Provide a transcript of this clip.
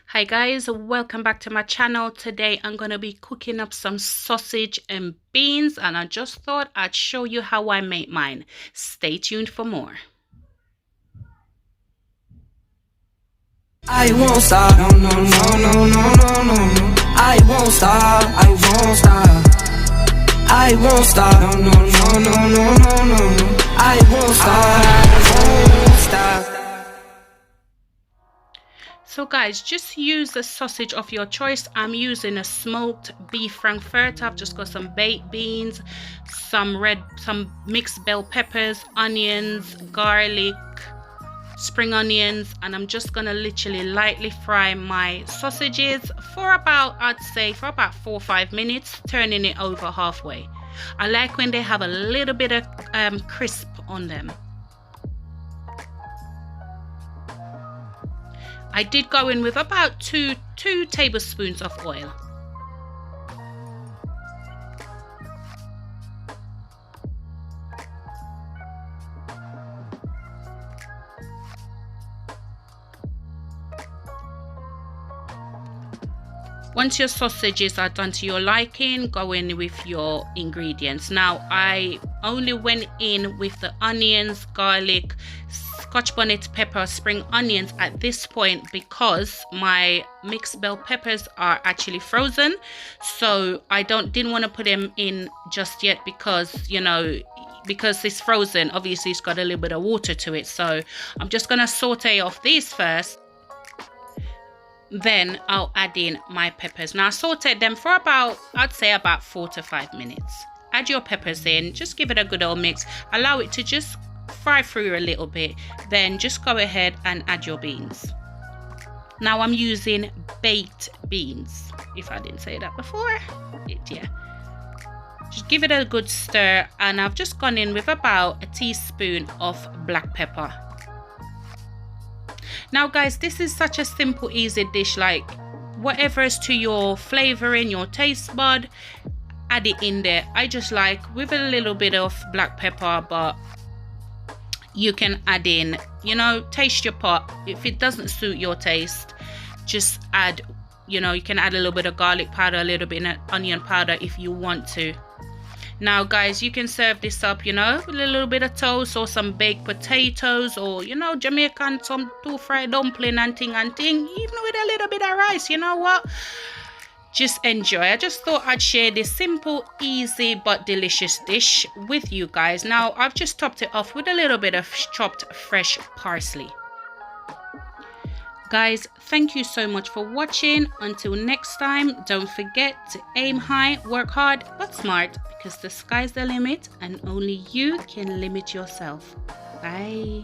Hi guys, welcome back to my channel. Today I'm going to be cooking up some sausage and beans, and I just thought I'd show you how I make mine. Stay tuned for more. I won't stop, no, no, no, no, no, no, no. I won't stop, I won't stop. I won't stop, no, no, no, no, no, no, no. I won't stop, I won't stop. So guys, just use the sausage of your choice. I'm using a smoked beef frankfurt. I've just got some baked beans, some mixed bell peppers, onions, garlic, spring onions, and I'm just gonna literally lightly fry my sausages for about, I'd say for about 4 or 5 minutes, turning it over halfway. I like when they have a little bit of crisp on them. I did go in with about two tablespoons of oil. Once your sausages are done to your liking, go in with your ingredients. Now, I only went in with the onions, garlic, scotch bonnet pepper, spring onions at this point because my mixed bell peppers are actually frozen. So I didn't want to put them in just yet because, you know, because it's frozen, obviously it's got a little bit of water to it. So I'm just going to saute off these first. Then I'll add in my peppers. Now I sauteed them for about, I'd say about 4 to 5 minutes. Add your peppers in, just give it a good old mix. Allow it to just fry through a little bit. Then just go ahead and add your beans. Now I'm using baked beans. If I didn't say that before, yeah. Just give it a good stir, and I've just gone in with about a teaspoon of black pepper. Now guys, this is such a simple, easy dish, like whatever is to your flavoring, your taste bud, add it in there. I just like with a little bit of black pepper, but you can add in, you know, taste your pot. If it doesn't suit your taste, just add, you know, you can add a little bit of garlic powder, a little bit of onion powder if you want to. Now guys, you can serve this up, you know, with a little bit of toast or some baked potatoes, or, you know, Jamaican, some fried dumpling and thing, even with a little bit of rice. You know what? Just enjoy. I just thought I'd share this simple, easy but delicious dish with you guys. Now I've just topped it off with a little bit of chopped fresh parsley. Guys, thank you so much for watching. Until next time, don't forget to aim high, work hard but smart, because the sky's the limit and only you can limit yourself. Bye.